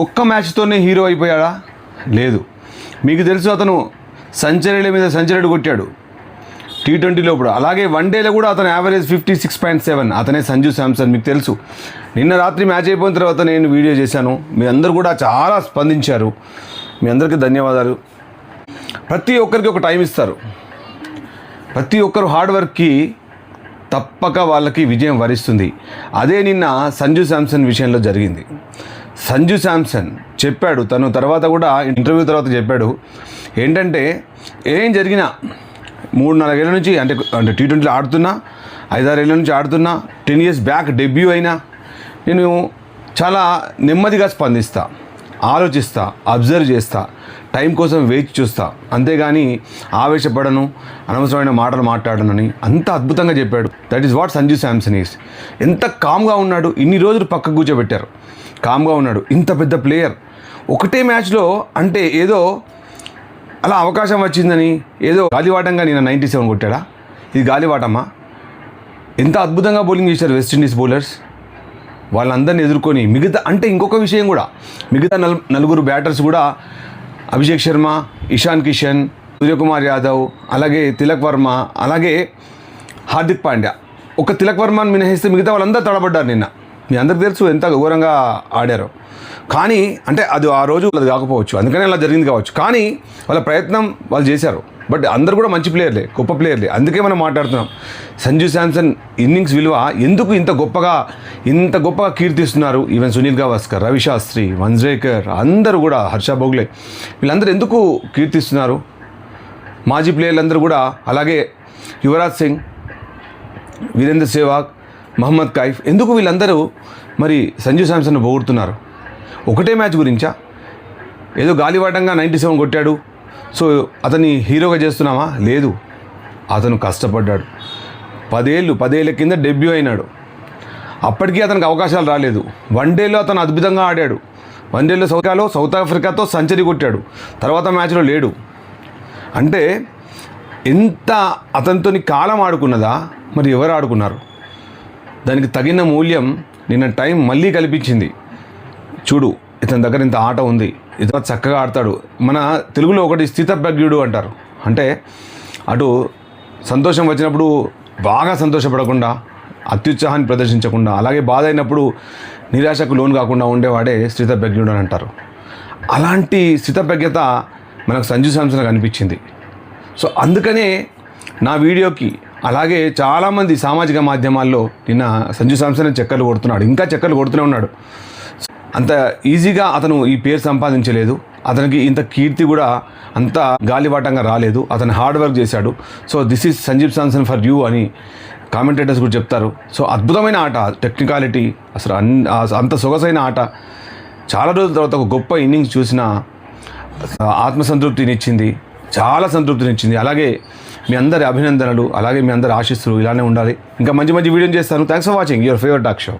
ఒక్క మ్యాచ్తోనే హీరో అయిపోయాడా? లేదు. మీకు తెలుసు అతను సెంచరీల మీద సెంచరీ కొట్టాడు T20లో ఇప్పుడు. అలాగే వన్డేలో కూడా అతను యావరేజ్ 56.7. అతనే సంజు శాంసన్. మీకు తెలుసు. నిన్న రాత్రి మ్యాచ్ అయిపోయిన తర్వాత నేను వీడియో చేశాను. మీ అందరూ కూడా చాలా స్పందించారు. మీ అందరికీ ధన్యవాదాలు. ప్రతి ఒక్కరికి ఒక టైం ఇస్తారు. ప్రతి ఒక్కరు హార్డ్ వర్క్కి తప్పక వాళ్ళకి విజయం వరిస్తుంది. అదే నిన్న సంజు శాంసన్ విషయంలో జరిగింది. సంజు శాంసన్ చెప్పాడు, తను తర్వాత కూడా ఇంటర్వ్యూ తర్వాత చెప్పాడు ఏంటంటే, ఏం జరిగినా 3-4 ఏళ్ళ నుంచి అంటే T20లో ఆడుతున్నా, 5-6 ఏళ్ళ నుంచి ఆడుతున్నా, 10 years బ్యాక్ డెబ్యూ అయినా నేను చాలా నెమ్మదిగా స్పందిస్తా, ఆలోచిస్తా, అబ్జర్వ్ చేస్తా, టైం కోసం వేచి చూస్తా, అంతేగాని ఆవేశపడను, అనవసరమైన మాటలు మాట్లాడనని అంత అద్భుతంగా చెప్పాడు. That is what Sanju Samson is. ఎంత కామ్గా ఉన్నాడు. ఇన్ని రోజులు పక్కకు కూర్చోబెట్టారు, కామ్గా ఉన్నాడు. ఇంత పెద్ద ప్లేయర్ ఒకటే మ్యాచ్లో అంటే ఏదో అలా అవకాశం వచ్చిందని ఏదో గాలివాటంగా నేను 97 కొట్టాడా? ఇది గాలివాటమ్మా? ఎంత అద్భుతంగా బౌలింగ్ చేశారు వెస్టిండీస్ బౌలర్స్. వాళ్ళందరినీ ఎదుర్కొని మిగతా అంటే ఇంకొక విషయం కూడా, మిగతా నలుగురు బ్యాటర్స్ కూడా అభిషేక్ శర్మ, ఇషాన్ కిషన్, సూర్యకుమార్ యాదవ్, అలాగే తిలక్ వర్మ, అలాగే హార్దిక్ పాండ్యా. ఒక తిలక్ వర్మని మినహాయిస్తే మిగతా వాళ్ళందరూ తడబడ్డారు నిన్న. మీ అందరికి తెలుసు ఎంత ఘోరంగా ఆడారో. కానీ అంటే అది ఆ రోజు అది కాకపోవచ్చు, అందుకనే అలా జరిగింది కావచ్చు. కానీ వాళ్ళ ప్రయత్నం వాళ్ళు చేశారు. బట్ అందరు కూడా మంచి ప్లేయర్లే, గొప్ప ప్లేయర్లే. అందుకే మనం మాట్లాడుతున్నాం. సంజు శాంసన్ ఇన్నింగ్స్ విలువ ఎందుకు ఇంత గొప్పగా కీర్తిస్తున్నారు. ఈవెన్ సునీల్ గవాస్కర్, రవి శాస్త్రి, మంజ్రేకర్, అందరూ కూడా, హర్ష భోగ్లే, వీళ్ళందరూ ఎందుకు కీర్తిస్తున్నారు? మాజీ ప్లేయర్లందరూ కూడా. అలాగే యువరాజ్ సింగ్, వీరేంద్ర సెహ్వాగ్, మహమ్మద్ కైఫ్, ఎందుకు వీళ్ళందరూ మరి సంజు శాంసన్ పొగుడుతున్నారు? ఒకటే మ్యాచ్ గురించా? ఏదో గాలివాటంగా 97 కొట్టాడు, సో అతన్ని హీరోగా చేస్తున్నామా? లేదు. అతను కష్టపడ్డాడు. 10 ఏళ్ళ కింద డెబ్యూ అయినాడు. అప్పటికీ అతనికి అవకాశాలు రాలేదు. వన్డేలో అతను అద్భుతంగా ఆడాడు. వన్డేలో సౌత్ ఆఫ్రికాతో సెంచరీ కొట్టాడు. తర్వాత మ్యాచ్లో లేడు. అంటే ఎంత అతనితో కాలం ఆడుకున్నదా? మరి ఎవరు ఆడుకున్నారు? దానికి తగిన మూల్యం నిన్న టైం మళ్ళీ కల్పించింది. చూడు, ఇతని దగ్గర ఇంత ఆట ఉంది, ఇతను చక్కగా ఆడతాడు. మన తెలుగులో ఒకటి స్థితప్రజ్ఞుడు అంటారు. అంటే అటు సంతోషం వచ్చినప్పుడు బాగా సంతోషపడకుండా, అత్యుత్సాహాన్ని ప్రదర్శించకుండా, అలాగే బాధ అయినప్పుడు నిరాశకు లోను కాకుండా ఉండేవాడే స్థితప్రజ్ఞుడు అని అంటారు. అలాంటి స్థితప్రజ్ఞత మనకు సంజు శాంసన్ అనిపించింది. సో అందుకనే నా వీడియోకి, అలాగే చాలామంది సామాజిక మాధ్యమాల్లో నిన్న సంజు శాంసన్ చక్కర్లు కొడుతున్నాడు, ఇంకా చక్కర్లు కొడుతూనే ఉన్నాడు. అంత ఈజీగా అతను ఈ పేరు సంపాదించలేదు. అతనికి ఇంత కీర్తి కూడా అంత గాలివాటంగా రాలేదు. అతను హార్డ్ వర్క్ చేశాడు. So this is Sanju Samson for you అని కామెంటేటర్స్ కూడా చెప్తారు. సో అద్భుతమైన ఆట, టెక్నికాలిటీ, అసలు అంత సొగసైన ఆట. చాలా రోజుల తర్వాత ఒక గొప్ప ఇన్నింగ్స్ చూసిన ఆత్మసంతృప్తినిచ్చింది, చాలా సంతృప్తినిచ్చింది. అలాగే మీ అందరి అభినందనలు, అలాగే మీ అందరి ఆశీస్సులు ఇలానే ఉండాలి. ఇంకా మంచి వీడియో చేస్తాను. Thanks for watching your favourite talk show.